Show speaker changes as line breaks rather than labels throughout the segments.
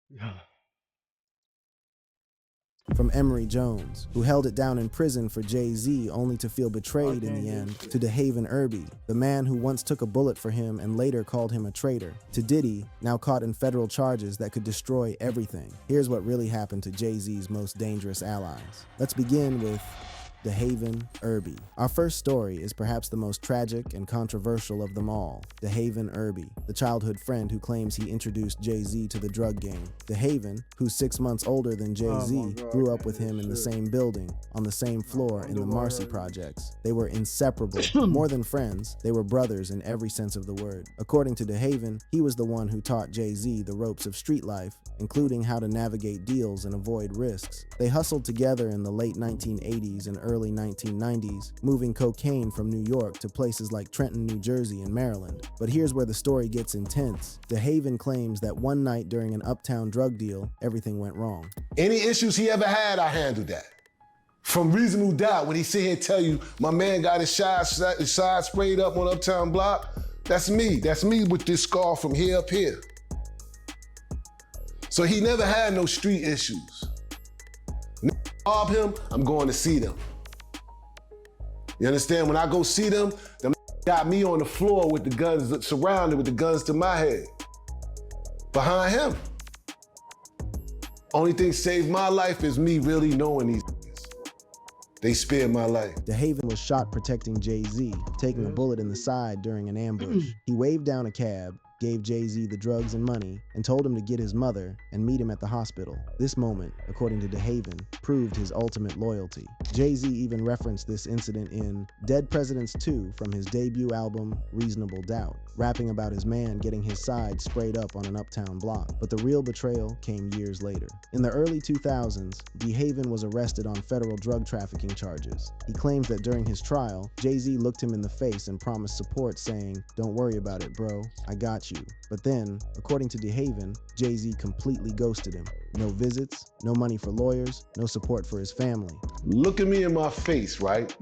Yeah.
From Emory Jones, who held it down in prison for Jay-Z only to feel betrayed in the end, to DeHaven Irby, the man who once took a bullet for him and later called him a traitor, to Diddy, now caught in federal charges that could destroy everything. Here's what really happened to Jay-Z's most dangerous allies. Let's begin with DeHaven Irby. Our first story is perhaps the most tragic and controversial of them all. DeHaven Irby, the childhood friend who claims he introduced Jay-Z to the drug game. DeHaven, who's 6 months older than Jay-Z, grew up with him in the same building, on the same floor in the Marcy projects. They were inseparable. More than friends, they were brothers in every sense of the word. According to DeHaven, he was the one who taught Jay-Z the ropes of street life, including how to navigate deals and avoid risks. They hustled together in the late 1980s and early 1990s, moving cocaine from New York to places like Trenton, New Jersey, and Maryland. But here's where the story gets intense. DeHaven claims that one night during an uptown drug deal, everything went wrong.
Any issues he ever had, I handled that. From reasonable doubt, when he sit here and tell you, my man got his side sprayed up on Uptown Block, that's me. That's me with this scar from here up here. So he never had no street issues. Rob him, I'm going to see them. You understand? When I go see them got me on the floor with the guns, surrounded with the guns to my head. Behind him. Only thing saved my life is me really knowing these niggas. They spared my life.
DeHaven was shot protecting Jay-Z, taking a bullet in the side during an ambush. He waved down a cab, gave Jay-Z the drugs and money, and told him to get his mother and meet him at the hospital. This moment, according to DeHaven, proved his ultimate loyalty. Jay-Z even referenced this incident in Dead Presidents 2 from his debut album, Reasonable Doubt, rapping about his man getting his side sprayed up on an uptown block. But the real betrayal came years later. In the early 2000s, DeHaven was arrested on federal drug trafficking charges. He claims that during his trial, Jay-Z looked him in the face and promised support, saying, "Don't worry about it, bro. I got you." But then, according to DeHaven, Jay-Z completely ghosted him. No visits, no money for lawyers, no support for his family.
Look at me in my face, right?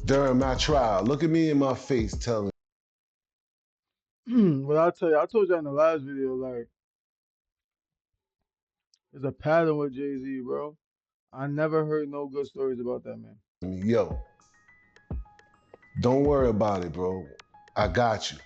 During my trial, look at me in my face telling
But I'll tell you, I told you in the last video, like, there's a pattern with Jay-Z, bro. I never heard no good stories about that man.
me, yo, don't worry about it, bro. I got you.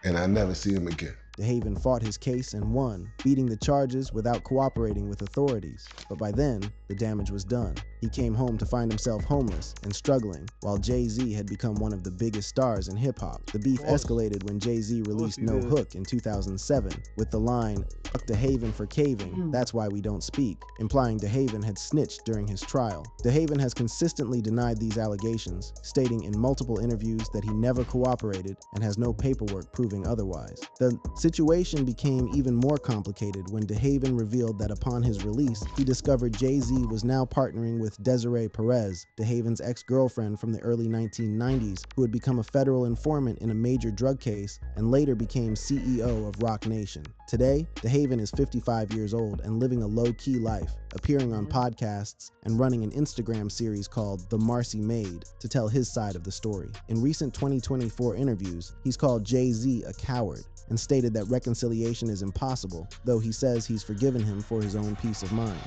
And I never see him again.
DeHaven fought his case and won, beating the charges without cooperating with authorities. But by then, the damage was done. He came home to find himself homeless and struggling, while Jay-Z had become one of the biggest stars in hip-hop. The beef escalated when Jay-Z released No Hook in 2007, with the line, "Fuck DeHaven for caving, that's why we don't speak," implying DeHaven had snitched during his trial. DeHaven has consistently denied these allegations, stating in multiple interviews that he never cooperated and has no paperwork proving otherwise. The situation became even more complicated when DeHaven revealed that upon his release, he discovered Jay-Z was now partnering with Desiree Perez, DeHaven's ex-girlfriend from the early 1990s, who had become a federal informant in a major drug case and later became CEO of Roc Nation. Today, DeHaven is 55 years old and living a low-key life, appearing on podcasts and running an Instagram series called The Marcy Maid to tell his side of the story. In recent 2024 interviews, he's called Jay-Z a coward and stated that reconciliation is impossible, though he says he's forgiven him for his own peace of mind.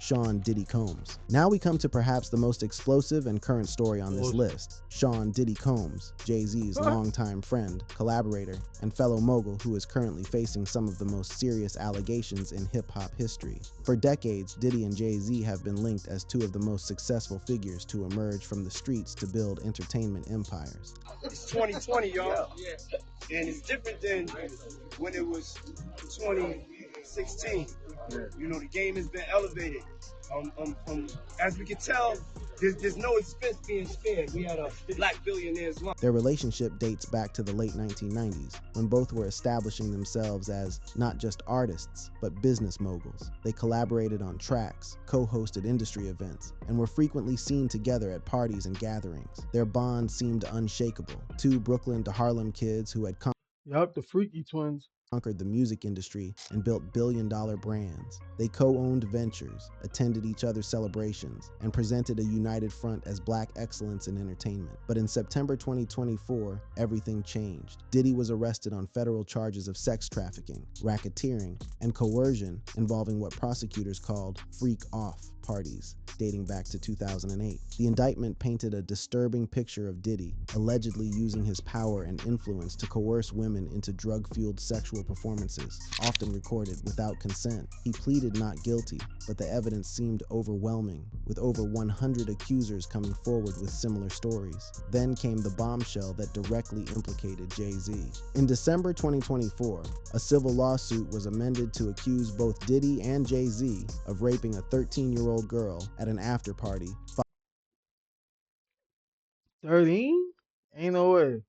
Sean Diddy Combs. Now we come to perhaps the most explosive and current story on this list. Sean Diddy Combs, Jay-Z's longtime friend, collaborator, and fellow mogul who is currently facing some of the most serious allegations in hip-hop history. For decades, Diddy and Jay-Z have been linked as two of the most successful figures to emerge from the streets to build entertainment empires.
It's 2020, y'all. And it's different than when it was 2016. You know, the game has been elevated. As we can tell, there's no expense being spared. We had a black billionaire's lunch.
Their relationship dates back to the late 1990s, when both were establishing themselves as not just artists, but business moguls. They collaborated on tracks, co-hosted industry events, and were frequently seen together at parties and gatherings. Their bond seemed unshakable. Two Brooklyn to Harlem kids who had come
Yup, the Freaky Twins.
conquered the music industry and built billion-dollar brands. They co-owned ventures, attended each other's celebrations, and presented a united front as black excellence in entertainment. But in September 2024, everything changed. Diddy was arrested on federal charges of sex trafficking, racketeering, and coercion involving what prosecutors called freak-off parties, dating back to 2008. The indictment painted a disturbing picture of Diddy, allegedly using his power and influence to coerce women into drug-fueled sexual performances, often recorded without consent. He pleaded not guilty, but the evidence seemed overwhelming, with over 100 accusers coming forward with similar stories. Then came the bombshell that directly implicated Jay-Z. In December 2024, a civil lawsuit was amended to accuse both Diddy and Jay-Z of raping a 13-year-old girl at an after party
13? Ain't no way.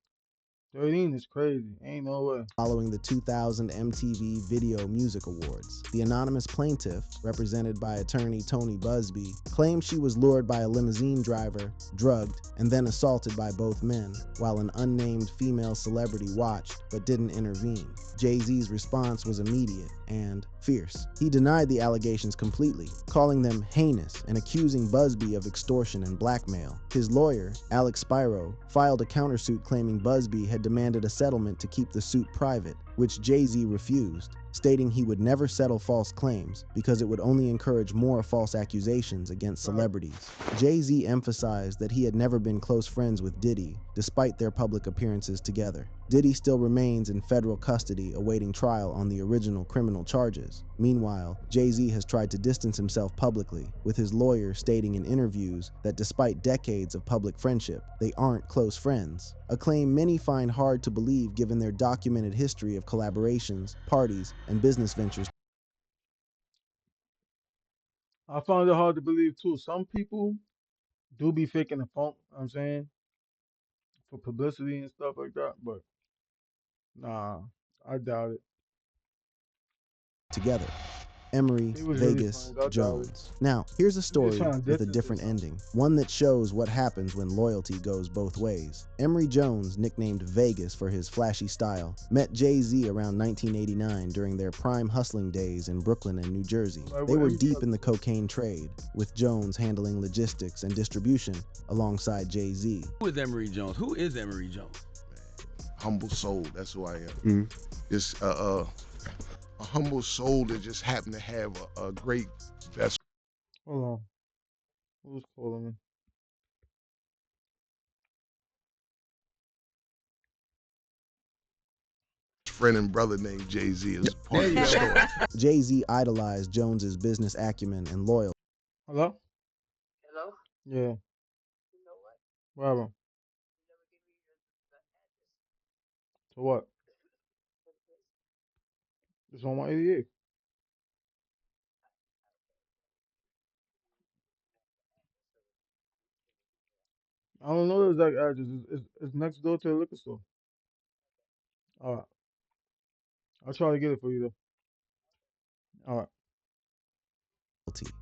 13 is crazy. Ain't no way.
following the 2000 MTV Video Music Awards. The anonymous plaintiff, represented by attorney Tony Busby, claimed she was lured by a limousine driver, drugged, and then assaulted by both men, while an unnamed female celebrity watched but didn't intervene. Jay-Z's response was immediate and fierce. He denied the allegations completely, calling them heinous and accusing Busby of extortion and blackmail. His lawyer, Alex Spiro, filed a countersuit claiming Busby had demanded a settlement to keep the suit private, which Jay-Z refused, stating he would never settle false claims because it would only encourage more false accusations against celebrities. Jay-Z emphasized that he had never been close friends with Diddy, despite their public appearances together. Diddy still remains in federal custody awaiting trial on the original criminal charges. Meanwhile, Jay-Z has tried to distance himself publicly, with his lawyer stating in interviews that despite decades of public friendship, they aren't close friends, a claim many find hard to believe given their documented history of collaborations, parties, and business ventures.
I found it hard to believe too. Some people do be faking the funk, you know what I'm saying, for publicity and stuff like that, but nah, I doubt it.
Together. Emery,
They was really
Vegas,
friends. I doubt it.
Jones. Now, here's a
They just
story
trying to
with a
distance
different
themselves.
ending, one that shows what happens when loyalty goes both ways. Emery Jones, nicknamed Vegas for his flashy style, met Jay-Z around 1989 during their prime hustling days in Brooklyn and New Jersey.
Like
They
what
were
Emmy
deep
about
in
to
the
say.
cocaine trade, with Jones handling logistics and distribution alongside Jay-Z.
Who is Emery Jones? Who is Emery Jones?
Humble soul. That's who I am. Just a humble soul that just happened to have a great best
Hold on. Who's calling me?
friend and brother named Jay-Z. Is part
There
of
you
the
go.
story.
Jay-Z idolized Jones's business acumen and loyalty.
Hello? Yeah. What happened? So what? It's on 188. I don't know the exact address. It's next door to the liquor store. All right. I'll try to get it for you though. All right.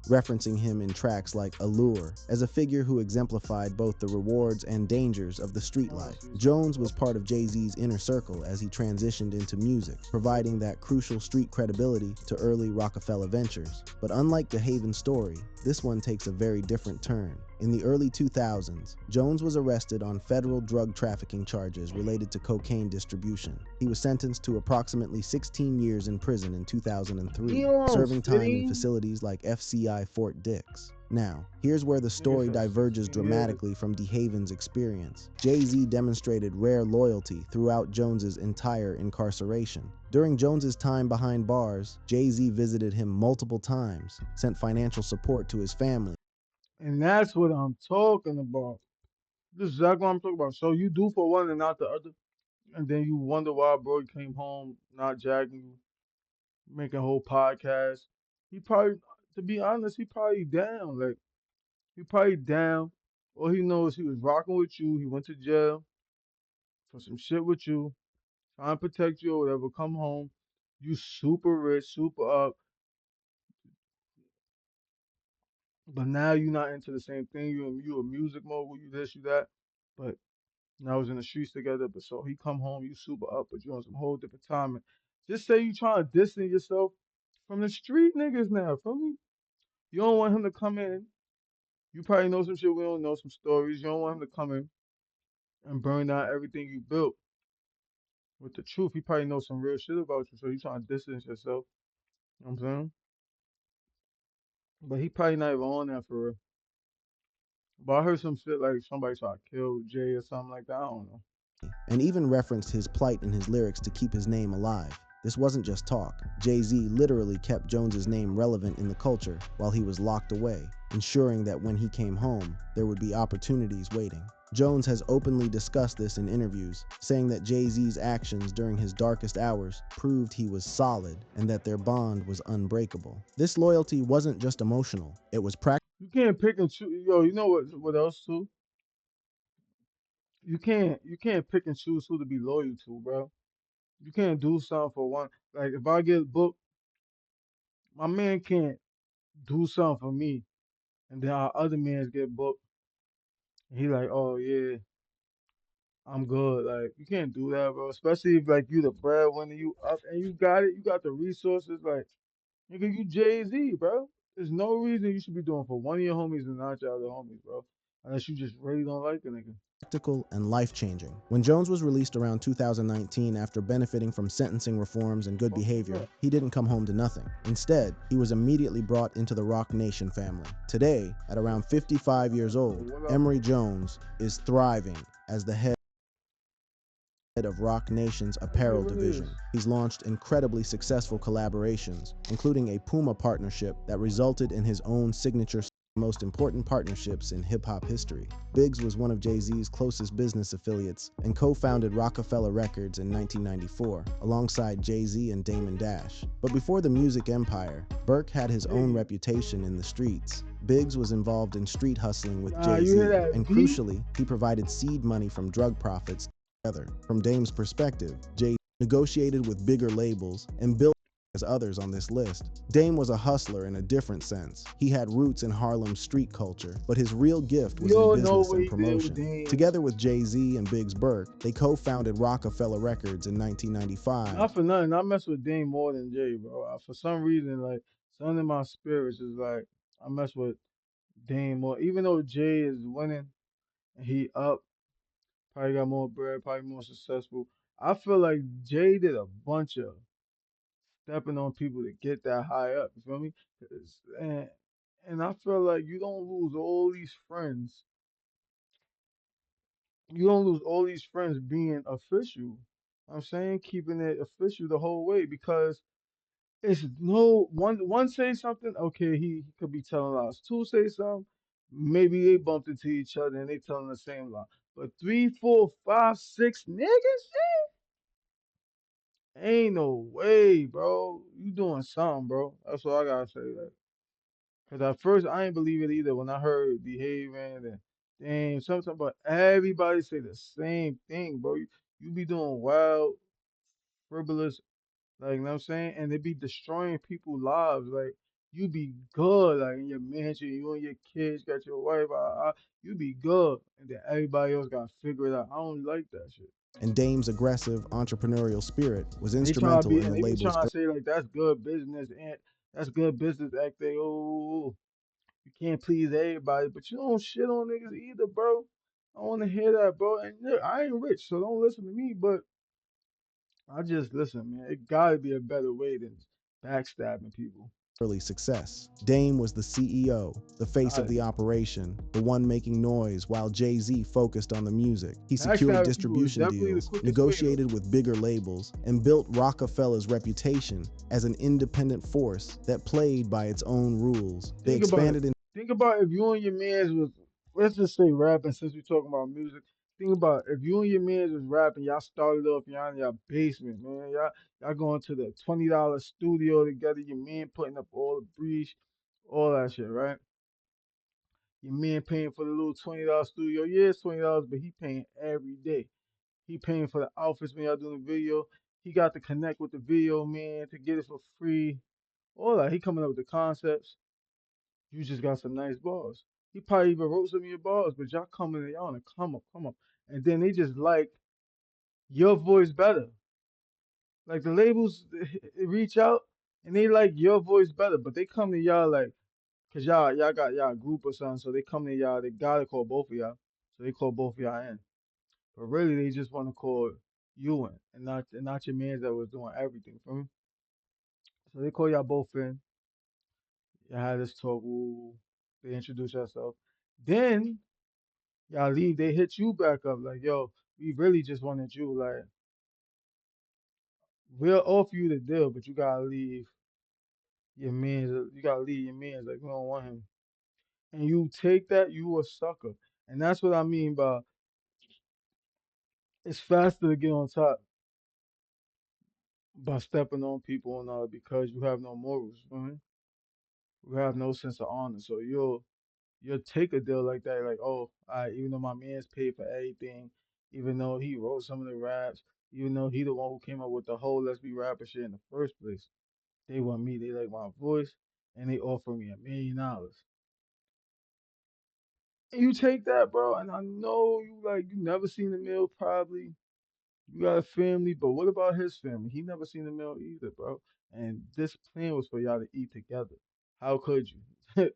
Referencing him in tracks like Allure as a figure who exemplified both the rewards and dangers of the street life. Jones was part of Jay-Z's inner circle as he transitioned into music, providing that crucial street credibility to early Rockefeller ventures. But unlike DeHaven's story, this one takes a very different turn. In the early 2000s, Jones was arrested on federal drug trafficking charges related to cocaine distribution. He was sentenced to approximately 16 years in prison in 2003,
Damn,
serving time in
16?
facilities like FCI Fort Dix. Now, here's where the story
said
diverges
16 years.
dramatically from DeHaven's experience. Jay-Z demonstrated rare loyalty throughout Jones's entire incarceration. During Jones's time behind bars, Jay-Z visited him multiple times, sent financial support to his family,
And that's what I'm talking about. This is exactly what I'm talking about. So you do for one and not the other. And then you wonder why bro came home not jacking you, making a whole podcast. He probably, to be honest, he probably down. Like, he probably down. All he knows he was rocking with you. He went to jail for some shit with you, trying to protect you or whatever. Come home, you super rich, super up, but now you're not into the same thing. You a music mogul, you this, you that. But now I was in the streets together. But so he come home, you super up, but you on some whole different time. Just say you trying to distance yourself from the street niggas now. Feel me? You don't want him to come in. You probably know some shit we don't know, some stories. You don't want him to come in and burn out everything you built with the truth. He probably knows some real shit about you, so you trying to distance yourself. You know what I'm saying? But he probably not even on that for real. But I heard some shit like somebody tried to kill Jay or something like that. I don't know.
and even referenced his plight in his lyrics to keep his name alive. This wasn't just talk. Jay-Z literally kept Jones's name relevant in the culture while he was locked away, ensuring that when he came home, there would be opportunities waiting. Jones has openly discussed this in interviews, saying that Jay-Z's actions during his darkest hours proved he was solid and that their bond was unbreakable. This loyalty wasn't just emotional, it was practical.
You can't pick and choose. Yo, you know what else too? You can't pick and choose who to be loyal to, bro. You can't do something for one. Like if I get booked, my man can't do something for me, and then our other mans get booked. And he like, oh yeah, I'm good. Like you can't do that, bro. Especially if like you the breadwinner, you up and you got it, you got the resources. Like nigga, you Jay-Z, bro. There's no reason you should be doing for one of your homies and not your other homies, bro. Unless you just really don't like a nigga.
And life-changing. When Jones was released around 2019 after benefiting from sentencing reforms and good
Fuck was
behavior,
that?
he didn't come home to nothing. Instead, he was immediately brought into the Roc Nation family. Today, at around 55 years old,
What up?
Emory Jones is thriving as the head of Roc Nation's apparel
What it
division.
is?
He's launched incredibly successful collaborations, including a Puma partnership that resulted in his own signature most important partnerships in hip-hop history. Biggs was one of Jay-Z's closest business affiliates and co-founded Rockefeller Records in 1994, alongside Jay-Z and Damon Dash. But before the music empire, Burke had his own reputation in the streets. Biggs was involved in street hustling with
You
Jay-Z,
hear that
and
beat?
crucially, he provided seed money from drug profits. From Dame's perspective, Jay negotiated with bigger labels and built as others on this list. Dame was a hustler in a different sense. He had roots in Harlem's street culture, but his real gift
We
was in
all know
business
what
and
he did with
promotion.
Dame.
Together with Jay-Z and Biggs Burke, they co-founded Rockefeller Records in 1995.
Not for nothing. I mess with Dame more than Jay, bro. For some reason, like something in my spirits is like I mess with Dame more. Even though Jay is winning and he up, probably got more bread, probably more successful. I feel like Jay did a bunch of stepping on people to get that high up. You feel me? And I feel like you don't lose all these friends. You don't lose all these friends being official. I'm saying keeping it official the whole way because it's no one say something, okay, he could be telling lies. Two say something, maybe they bumped into each other and they telling the same lie. But three, four, five, six niggas, ain't no way, bro. You doing something, bro. That's what I gotta say. Like, cause at first I ain't believe it either when I heard behaving and damn something, but everybody say the same thing, bro. You be doing wild, frivolous. Like, you know what I'm saying? And they be destroying people's lives. Like, you be good, like in your mansion, you and your kids, got your wife, you be good. And then everybody else got to figure it out. I don't like that shit.
And Dame's aggressive entrepreneurial spirit was
And they try to
instrumental
be,
in
and
the
they be
label's
trying to say, like, that's good business, and that's good business acting. Oh, you can't please everybody, but you don't shit on niggas either, bro. I want to hear that, bro. And look, I ain't rich, so don't listen to me, but I just listen, man. It gotta be a better way than backstabbing people.
early success. Dame was the CEO, the face of
Gotta
the
be.
operation, the one making noise while Jay-Z focused on the music. He secured
Backstabbing people is
distribution
definitely the
deals,
quickest way though.
negotiated with bigger labels, and built Rockefeller's reputation as an independent force that played by its own rules. They
Think about it.
expanded in
Think about if you and your mans was, let's just say rapping since we're talking about music. Think about if you and your mans was rapping, y'all started off y'all in your basement, man. Y'all going to the $20 studio together, your man putting up all the breeze, all that shit, right? Your man paying for the little $20 studio. Yeah, it's $20, but he paying every day. He paying for the outfits when y'all doing the video. He got to connect with the video man to get it for free. All that. He coming up with the concepts. You just got some nice bars. He probably even wrote some of your bars, but y'all coming and y'all on a come up. And then they just like your voice better. Like the labels they reach out and they like your voice better, but they come to y'all like, cause y'all got y'all group or something, so they come to y'all. They gotta call both of y'all, so they call both of y'all in. But really, they just want to call you in, and not your man that was doing everything for me. So they call y'all both in. Y'all had this talk. Ooh, they introduce yourself. Then y'all leave. They hit you back up like, yo, we really just wanted you. Like, we'll offer you the deal, but you gotta leave your man. You gotta leave your man. Like, we don't want him. And you take that, you a sucker. And that's what I mean by it's faster to get on top by stepping on people and all because you have no morals. You know what I mean? You have no sense of honor. So you'll take a deal like that, like, oh, even though my man's paid for everything, even though he wrote some of the raps, even though he the one who came up with the whole let's be rapper shit in the first place. They want me, they like my voice, and they offer me $1 million. And you take that, bro, and I know you never seen the mill probably. You got a family, but what about his family? He never seen the mill either, bro. And this plan was for y'all to eat together. How could you?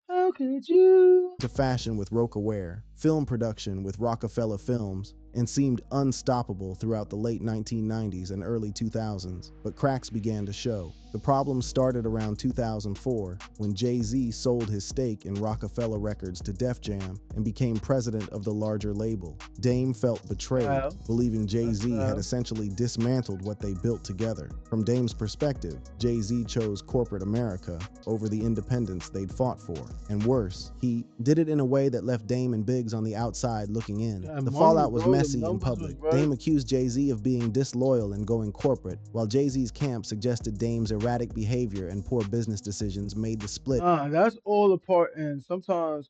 How could you?
To fashion with Rocawear, film production with Rockefeller Films, and seemed unstoppable throughout the late 1990s and early 2000s, but cracks began to show. The problem started around 2004 when Jay-Z sold his stake in Rockefeller Records to Def Jam and became president of the larger label. Dame felt betrayed,
Wow.
believing
That's
Jay-Z had
foul.
essentially dismantled what they built together. From Dame's perspective, Jay-Z chose corporate America over the independence they'd fought for. And worse, he did it in a way that left Dame and Biggs on the outside looking in.
That
The
money,
fallout was
bro, the
messy and
numbers was
public.
right.
Dame accused Jay-Z of being disloyal and going corporate, while Jay-Z's camp suggested Dame's erratic behavior and poor business decisions made the split
Nah, that's all a part. And sometimes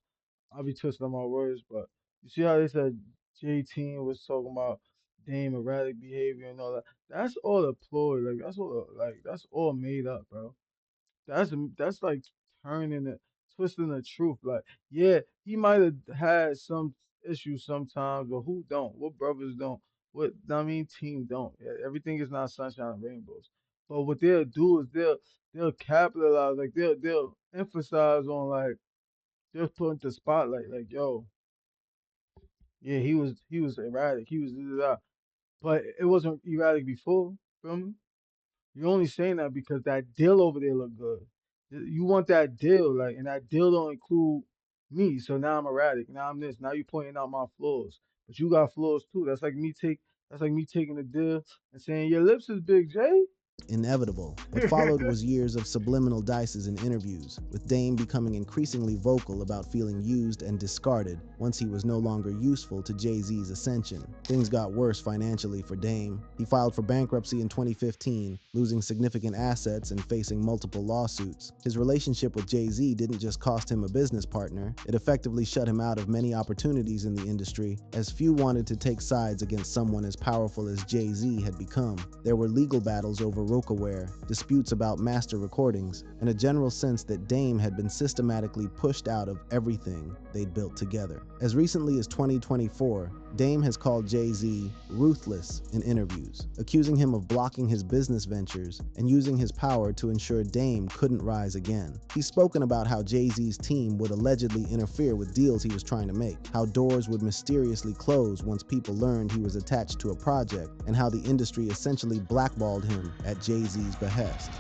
I'll be twisting my words, but you see how they said J-Team was talking about Dame erratic behavior and all that. That's all a ploy. That's all made up, bro. That's like turning it, twisting the truth. Like, yeah, he might have had some issues sometimes, but who don't? What brothers don't? What I mean, team don't. Yeah, everything is not sunshine and rainbows. But what they'll do is they'll capitalize, like they'll emphasize on like they'll put into spotlight, like, yo, yeah, he was erratic, he was da, da, da. But it wasn't erratic before. Feel me? You're only saying that because that deal over there look good. You want that deal, like, and that deal don't include me. So now I'm erratic. Now I'm this. Now you pointing out my flaws, but you got flaws too. That's like me taking the deal and saying your lips is big, Jay.
inevitable. What followed was years of subliminal dices in interviews, with Dame becoming increasingly vocal about feeling used and discarded once he was no longer useful to Jay-Z's ascension. Things got worse financially for Dame. He filed for bankruptcy in 2015, losing significant assets and facing multiple lawsuits. His relationship with Jay-Z didn't just cost him a business partner, it effectively shut him out of many opportunities in the industry, as few wanted to take sides against someone as powerful as Jay-Z had become. There were legal battles over Rocawear, disputes about master recordings, and a general sense that Dame had been systematically pushed out of everything they'd built together. As recently as 2024, Dame has called Jay-Z ruthless in interviews, accusing him of blocking his business ventures and using his power to ensure Dame couldn't rise again. He's spoken about how Jay-Z's team would allegedly interfere with deals he was trying to make, how doors would mysteriously close once people learned he was attached to a project, and how the industry essentially blackballed him at Jay-Z's behest.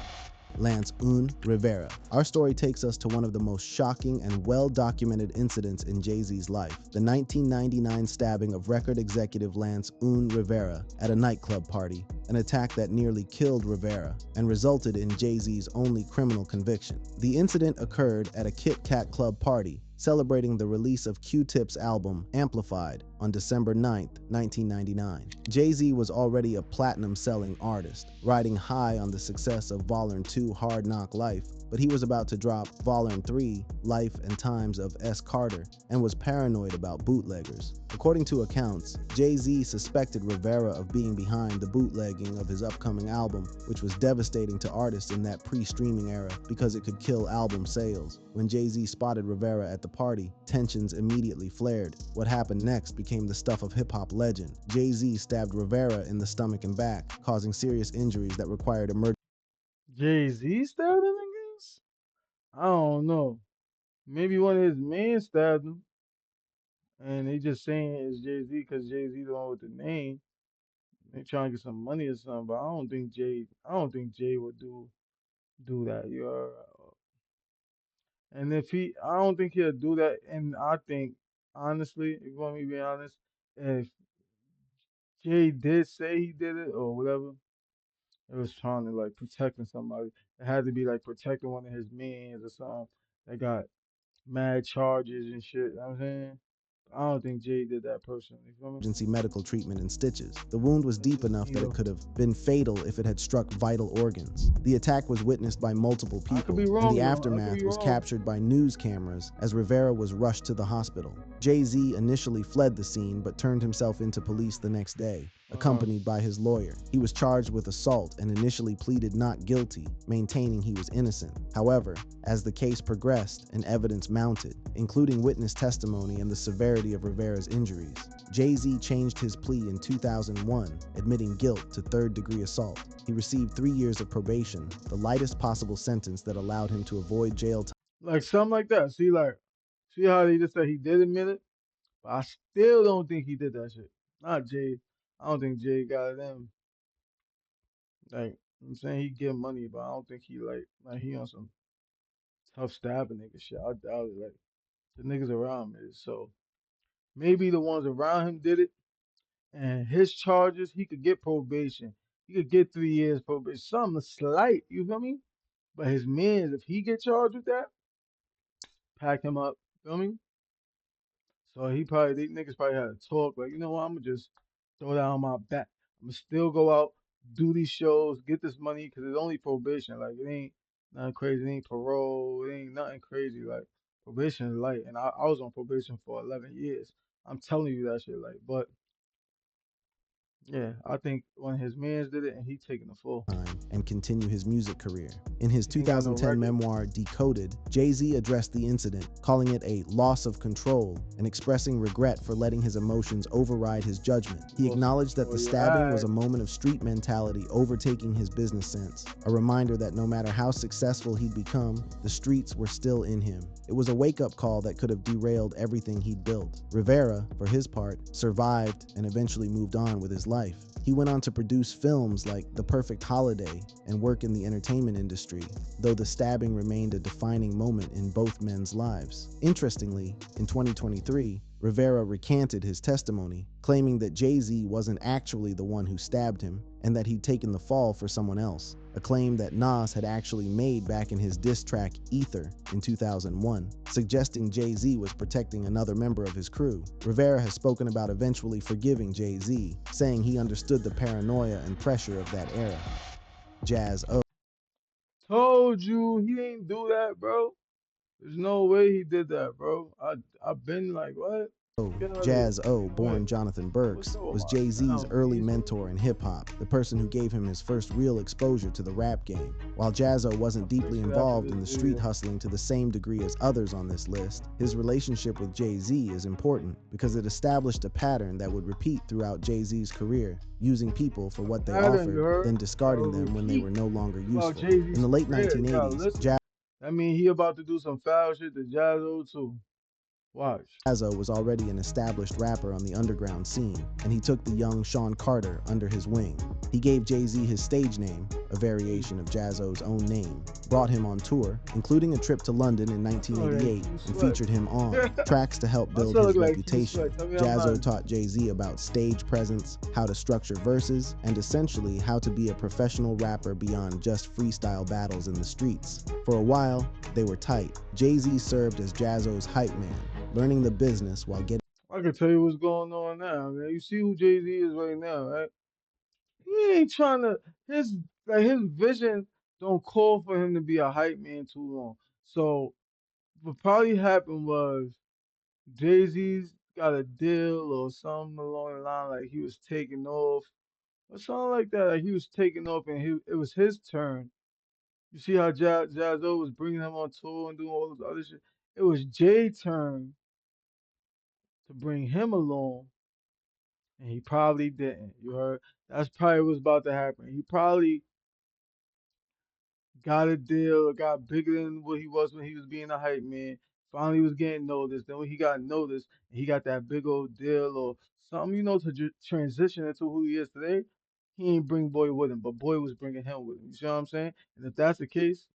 Lance Rivera. Our story takes us to one of the most shocking and well-documented incidents in Jay-Z's life, the 1999 stabbing of record executive Lance Rivera at a nightclub party, an attack that nearly killed Rivera and resulted in Jay-Z's only criminal conviction. The incident occurred at a Kit Kat Club party, celebrating the release of Q-Tip's album, Amplified, on December 9, 1999. Jay-Z was already a platinum-selling artist, riding high on the success of Volume 2 Hard Knock Life, but he was about to drop Volume 3 Life and Times of S. Carter and was paranoid about bootleggers. According to accounts, Jay-Z suspected Rivera of being behind the bootlegging of his upcoming album, which was devastating to artists in that pre-streaming era because it could kill album sales. When Jay-Z spotted Rivera at the party, tensions immediately flared. What happened next became the stuff of hip-hop legend. Jay-Z stabbed Rivera in the stomach and back, causing serious injuries that required emergency
Jay-Z stabbed him, I guess? I don't know. Maybe one of his men stabbed him, and they just saying it's Jay-Z because Jay-Z the one with the name. They trying to get some money or something, but I don't think Jay would do that. And if I don't think he'll do that. And I think, honestly, if you want me to be honest, if Jay did say he did it or whatever, it was trying to like protecting somebody. It had to be like protecting one of his mans or something that got mad charges and shit. You know what I'm saying? I don't think Jay did that personally. You feel me?
medical treatment and stitches. The wound was
It's
deep
just
enough that it
needle.
could have been fatal if it had struck vital organs. The attack was witnessed by multiple
I could
people,
be
and the
wrong though. I could
aftermath
be
was
wrong.
captured by news cameras as Rivera was rushed to the hospital. Jay-Z initially fled the scene but turned himself into police the next day,
Uh,
accompanied by his lawyer. He was charged with assault and initially pleaded not guilty, maintaining he was innocent. However, as the case progressed and evidence mounted, including witness testimony and the severity of Rivera's injuries, Jay-Z changed his plea in 2001, admitting guilt to third-degree assault. He received 3 years of probation, the lightest possible sentence that allowed him to avoid jail time.
like something like that. See how they just said he did admit it, but I still don't think he did that shit. Not Jay. I don't think Jay got it in. Like I'm saying, he get money, but I don't think he like he on some tough stabbing nigga shit. I doubt it. Like the niggas around him is so maybe the ones around him did it, and his charges he could get probation. He could get 3 years probation. Something slight, you feel me? But his mans, if he get charged with that, pack him up. Feel me? So these niggas probably had to talk like, you know what? I'm gonna just throw that on my back. I'm gonna still go out, do these shows, get this money because it's only probation. Like it ain't nothing crazy. It ain't parole. It ain't nothing crazy. Like probation is light, and I was on probation for 11 years. I'm telling you that shit. Like, but yeah, I think one of his mans did it, and he taking the full.
And continue his music career. In his
He ain't got no
2010
record.
memoir, Decoded, Jay-Z addressed the incident, calling it a loss of control and expressing regret for letting his emotions override his judgment. He
Lost
acknowledged that the
control of your
stabbing was
ass.
a moment of street mentality overtaking his business sense, a reminder that no matter how successful he'd become, the streets were still in him. It was a wake-up call that could have derailed everything he'd built. Rivera, for his part, survived and eventually moved on with his life. He went on to produce films like The Perfect Holiday and work in the entertainment industry, though the stabbing remained a defining moment in both men's lives. Interestingly, in 2023, Rivera recanted his testimony, claiming that Jay-Z wasn't actually the one who stabbed him and that he'd taken the fall for someone else, a claim that Nas had actually made back in his diss track Ether in 2001, suggesting Jay-Z was protecting another member of his crew. Rivera has spoken about eventually forgiving Jay-Z, saying he understood the paranoia and pressure of that era. Jazz O.
Told you he ain't do that, bro. There's no way he did that, bro. I've been like, what? Get out of here.
Jazz O,
No way.
born Jonathan
What's
Burks,
up with
was
my
Jay-Z's
sound? Can
early
you see me?
mentor in hip-hop, the person who gave him his first real exposure to the rap game. While Jazz O wasn't
I'll
deeply
fix it after
involved
this
in the street
video.
hustling to the same degree as others on this list, his relationship with Jay-Z is important because it established a pattern that would repeat throughout Jay-Z's career, using people for what they
Pattern, you
offered,
heard?
then
That
discarding
will
them when they
repeat
were no longer
about
useful. In
Jay-Z's
the late
career. You gotta
1980s,
listen. That mean he about to do some foul shit to Jazzo too. Watch.
Jazzo was already an established rapper on the underground scene, and he took the young Sean Carter under his wing. He gave Jay-Z his stage name, a variation of Jazzo's own name, brought him on tour, including a trip to London in
Oh, like
1988,
Q
and
Sweat.
featured him on tracks to help
My
build
son
his
look like Q
reputation.
Sweat. Tell me I'm
Jazzo
lying.
taught Jay-Z about stage presence, how to structure verses, and essentially how to be a professional rapper beyond just freestyle battles in the streets. For a while, they were tight. Jay-Z served as Jazzo's hype man, learning the business while getting
I can tell you what's going on now, man. You see who Jay Z is right now, right? He ain't trying to his vision don't call for him to be a hype man too long. So what probably happened was Jay Z's got a deal or something along the line, like he was taking off or something like that. Like he was taking off, and it was his turn. You see how Jazzo was bringing him on tour and doing all this other shit. It was Jay's turn to bring him along, and he probably didn't. You heard? That's probably what's about to happen. He probably got a deal or got bigger than what he was when he was being a hype man. Finally was getting noticed. Then when he got noticed and he got that big old deal or something, to transition into who he is today, he ain't bring Boy with him, but Boy was bringing him with him. You see what I'm saying? And if that's the case,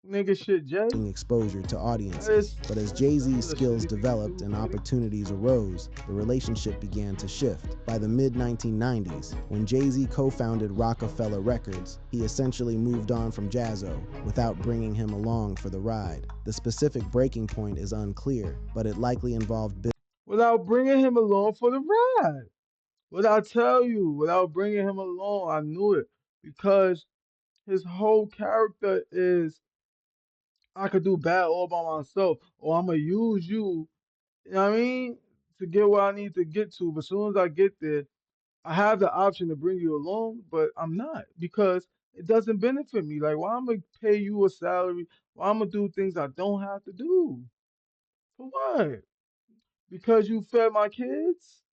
nigga, shit, Jay,
exposure to
that
audiences.
is
But as
that
Jay-Z's
is a
skills
shitty thing to
developed
do,
and
buddy.
opportunities arose, the relationship began to shift. By the mid-1990s, when Jay-Z co-founded Rockefeller Records, he essentially moved on from Jaz-O without bringing him along for the ride. The specific breaking point is unclear, but it likely involved
Without bringing him along for the ride. What I tell you, without bringing him along, I knew it because his whole character is I could do bad all by myself, or I'm gonna use you. You know what I mean? To get where I need to get to. But as soon as I get there, I have the option to bring you along, but I'm not because it doesn't benefit me. Like, why I'm gonna pay you a salary? Why I'm gonna do things I don't have to do? For what? Because you fed my kids?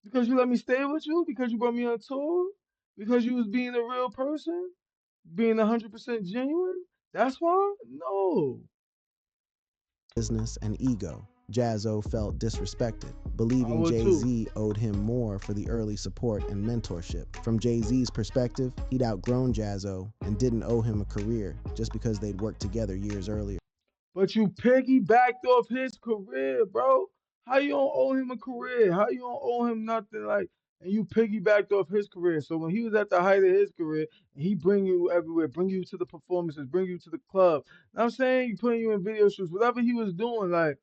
Because you let me stay with you? Because you brought me on tour? Because you was being a real person? Being 100% genuine? That's why? No.
business and ego. Jaz-O felt disrespected,
I
believing
would too.
Jay-Z owed him more for the early support and mentorship. From Jay-Z's perspective, he'd outgrown Jaz-O and didn't owe him a career just because they'd worked together years earlier.
But you piggybacked off his career, bro. How you don't owe him a career? How you don't owe him nothing? Like, and you piggybacked off his career. So when he was at the height of his career, and he bring you everywhere, bring you to the performances, bring you to the club. Know what I'm saying, he putting you in video shoots, whatever he was doing, like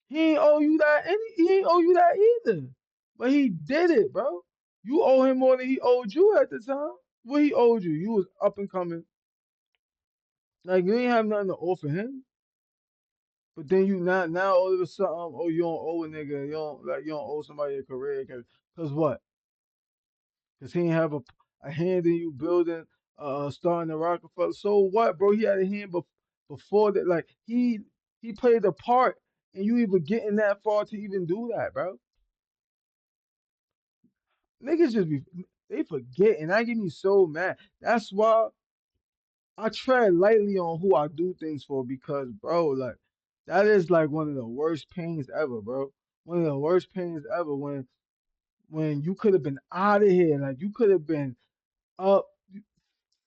he ain't owe you that he ain't owe you that either. But he did it, bro. You owe him more than he owed you at the time. What he owed you? You was up and coming. Like you ain't have nothing to offer him. But then you not now all of a sudden, oh you don't owe a nigga, you don't owe somebody a career, cause what? Cause he ain't have a hand in you building, starting the Rockefeller. So what, bro? He had a hand before that. Like he played a part, and you even getting that far to even do that, bro. Niggas just be they forget, and that get me so mad. That's why I tread lightly on who I do things for because, bro, like that is like one of the worst pains ever, bro. One of the worst pains ever when you could have been out of here, like you could have been up,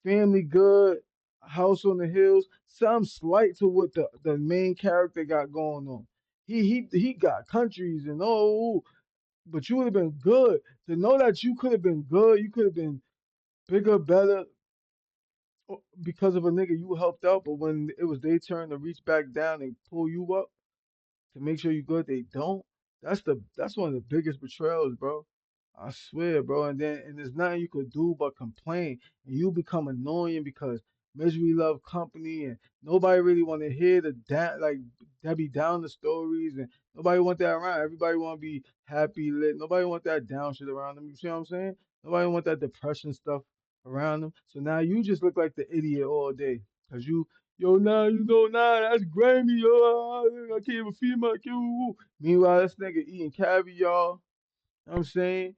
family good, house on the hills, some slight to what the main character got going on. He got countries and but you would have been good to know that you could have been good. You could have been bigger, better because of a nigga you helped out. But when it was their turn to reach back down and pull you up to make sure you good, they don't. That's one of the biggest betrayals, bro. I swear, bro. And there's nothing you could do but complain, and you become annoying because misery love company, and nobody really want to hear the down like Debbie Downer stories, and nobody want that around. Everybody want to be happy lit. Nobody want that down shit around them. You see what I'm saying? Nobody want that depression stuff around them. So now you just look like the idiot all day, cause yo, nah, nah, that's Grammy, yo. I can't even feed my kid. Woo, woo. Meanwhile, this nigga eating caviar, you know what I'm saying?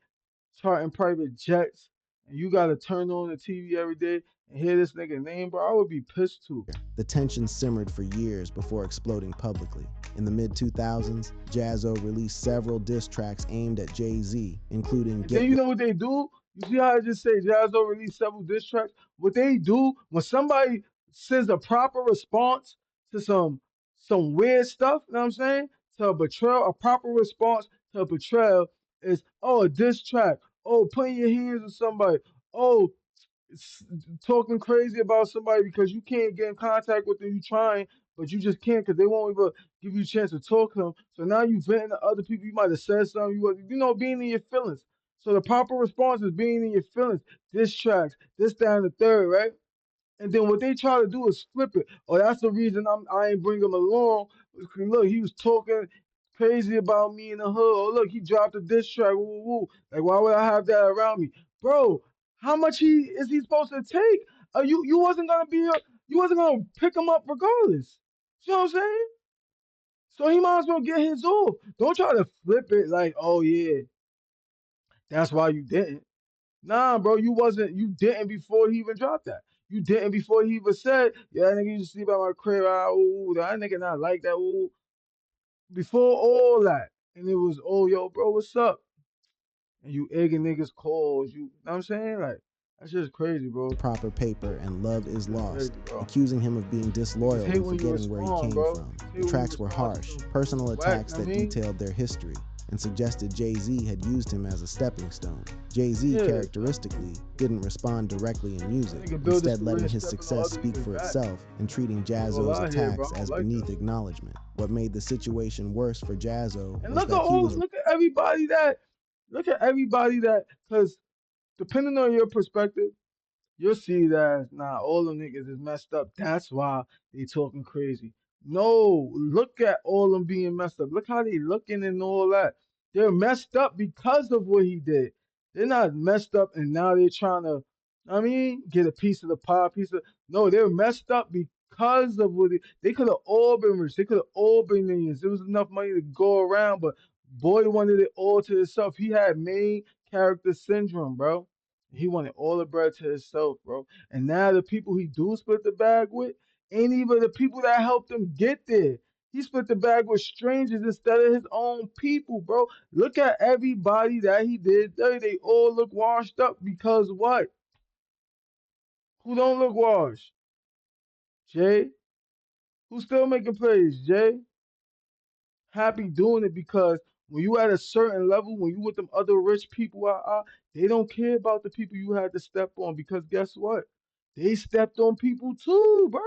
Charting private jets, and you gotta turn on the TV every day and hear this nigga name, bro. I would be pissed too.
The tension simmered for years before exploding publicly. In the mid-2000s, Jaz-O released several diss tracks aimed at Jay-Z, including
And then
Get
you know what they do? You see how I just say Jazzo released several diss tracks? What they do when somebody sends a proper response to some weird stuff, you know what I'm saying? To a betrayal, a proper response to a betrayal is a diss track. Oh, putting your hands on somebody. Oh, s- talking crazy about somebody because you can't get in contact with them. You trying, but you just can't because they won't even give you a chance to talk to them. So now you venting to other people. You might have said something. Being in your feelings. So the proper response is being in your feelings. This tracks, this, that, and the third, right? And then what they try to do is flip it. Oh, that's the reason I ain't bring him along. Look, he was talking crazy about me in the hood. Oh, look, he dropped a diss track. Woo, woo, woo. Like, why would I have that around me, bro? How much he supposed to take? You wasn't gonna be you wasn't gonna pick him up regardless. You know what I'm saying? So he might as well get his off. Don't try to flip it like, oh yeah, that's why you didn't. Nah, bro, you didn't before he even dropped that. You didn't before he even said, yeah, that nigga used to sleep at my crib. Ah, ooh, that nigga not like that. Ooh. Before all that. And it was, oh, yo, bro, what's up? And you egging niggas calls. You know what I'm saying? Like, that's just crazy, bro.
Proper paper and Love
That's
Is
just
Lost,
crazy, bro.
accusing him of being
Niggas
disloyal
hate
and
when you
forgetting where he
respond,
came
bro.
from.
Niggas
The
hate when you
tracks were
respond to
harsh,
some
personal
whack,
attacks
I
that
mean?
detailed their history and suggested Jay-Z had used him as a stepping stone. Jay-Z,
Yeah,
characteristically, didn't respond directly in music,
that nigga build his
instead letting
career
his
stepping on
success
other
speak
niggas'
for
back.
itself and treating
That's all
Jazzo's
I hear, bro.
attacks
I don't
as
like that
beneath
shit.
acknowledgement. What made the situation worse for Jazzo
And
was that he was
look at everybody that, because depending on your perspective, you'll see that nah, all them niggas is messed up. That's why they talking crazy. No, look at all them being messed up. Look how they looking and all that. They're messed up because of what he did. They're not messed up and now they're trying to, I mean, get a piece of the pie, piece of no, they're messed up because of what they could have all been rich. They could have all been millions. There was enough money to go around, but boy wanted it all to himself. He had main character syndrome, bro. He wanted all the bread to himself, bro. And now the people he do split the bag with ain't even the people that helped him get there. He split the bag with strangers instead of his own people, bro. Look at everybody that he did dirty. They all look washed up because what? Who don't look washed? Jay? Who's still making plays? Jay? Happy doing it because when you at a certain level, when you with them other rich people, they don't care about the people you had to step on because guess what? They stepped on people too, bro.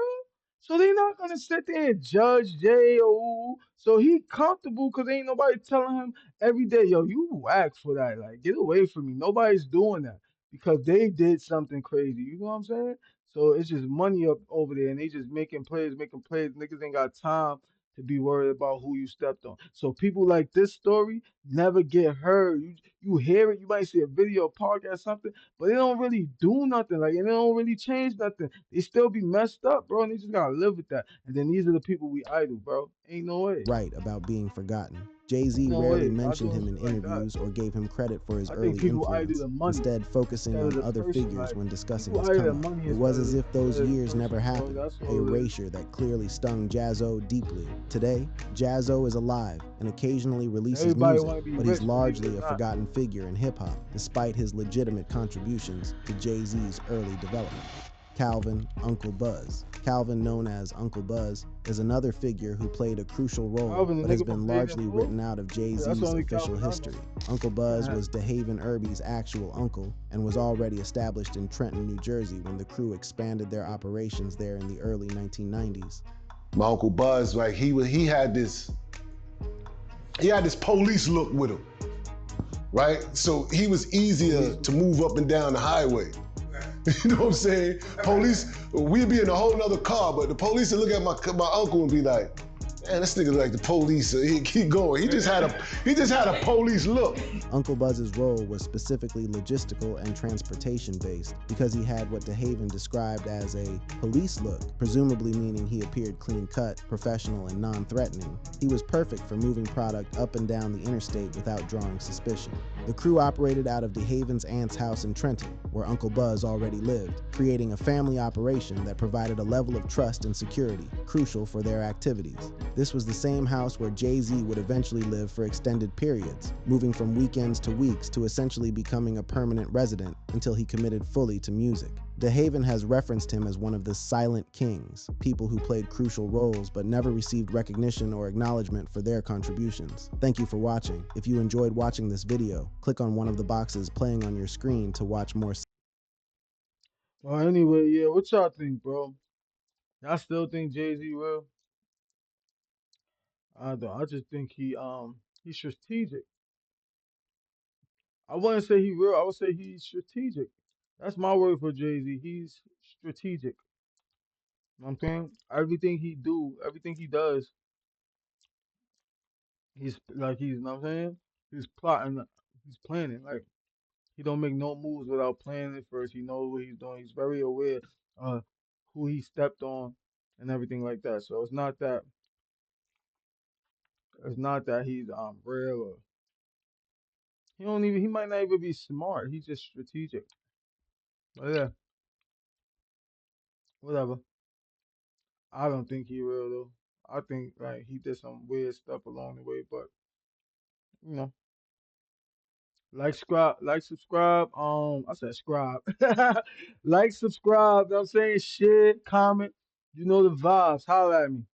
So they not gonna sit there and judge Jay or so he comfortable because ain't nobody telling him every day, yo, you whack for that. Like, get away from me. Nobody's doing that because they did something crazy. You know what I'm saying? So it's just money up over there and they just making plays, making plays. Niggas ain't got time to be worried about who you stepped on. So people like this story never get heard. You hear it, you might see a video, a podcast, something, but they don't really do nothing. Like and they don't really change nothing. They still be messed up, bro. And they just gotta live with that. And then these are the people we idol, bro. Ain't no way.
right about being forgotten.
Ain't
Jay-Z
no
rarely
way. Stop
mentioned
doing
him in
shit like that.
interviews or gave him credit for his
I think
early
people idol
influence,
the money
instead focusing
instead of
on
the
other
person.
figures
Like
when discussing
people
his
idol
come
the
up.
money
It was as if
instead
those
of the
years never
person, bro.
happened,
That's
a
all it is.
erasure that clearly stung Jazzo deeply. Today, Jazzo is alive and occasionally releases
Everybody
music,
wanna be
but he's
rich, believe it or
largely a
not.
forgotten figure in hip-hop, despite his legitimate contributions to Jay-Z's early development. Calvin, Uncle Buzz. Calvin, known as Uncle Buzz, is another figure who played a crucial role,
Calvin,
but
the
has
nigga from
been
Dave and
largely
Bull.
written out of
That's the
Jay-Z's
only
official
Calvin I
history.
know.
Uncle Buzz
Yeah.
was DeHaven Irby's actual uncle and was already established in Trenton, New Jersey when the crew expanded their operations there in the early 1990s.
My Uncle Buzz, like he had this police look with him, right? So he was easier to move up and down the highway. You know what I'm saying? Police, we'd be in a whole nother car, but the police would look at my uncle and be like, man, this nigga like the police. He keep going. He just had a police look.
Uncle Buzz's role was specifically logistical and transportation based because he had what DeHaven described as a police look, presumably meaning he appeared clean cut, professional, and non-threatening. He was perfect for moving product up and down the interstate without drawing suspicion. The crew operated out of DeHaven's aunt's house in Trenton, where Uncle Buzz already lived, creating a family operation that provided a level of trust and security, crucial for their activities. This was the same house where Jay-Z would eventually live for extended periods, moving from weekends to weeks to essentially becoming a permanent resident until he committed fully to music. DeHaven has referenced him as one of the silent kings, people who played crucial roles but never received recognition or acknowledgement for their contributions. Thank you for watching. If you enjoyed watching this video, click on one of the boxes playing on your screen to watch more.
Well, anyway, yeah, what y'all think, bro? Y'all still think Jay-Z real? I don't. I just think he's strategic. I wouldn't say he real. I would say he's strategic. That's my word for Jay-Z. He's strategic. You know what I'm saying? Everything he do, everything he does, he's you know what I'm saying? He's plotting, he's planning. Like he don't make no moves without planning it first. He knows what he's doing. He's very aware of who he stepped on and everything like that. So it's not that he's real or he might not even be smart. He's just strategic. But yeah, whatever. I don't think he real though. I think like he did some weird stuff along the way, but you know, subscribe. I said scribe. Like, subscribe. You know what I'm saying, shit, comment. You know the vibes. Holla at me.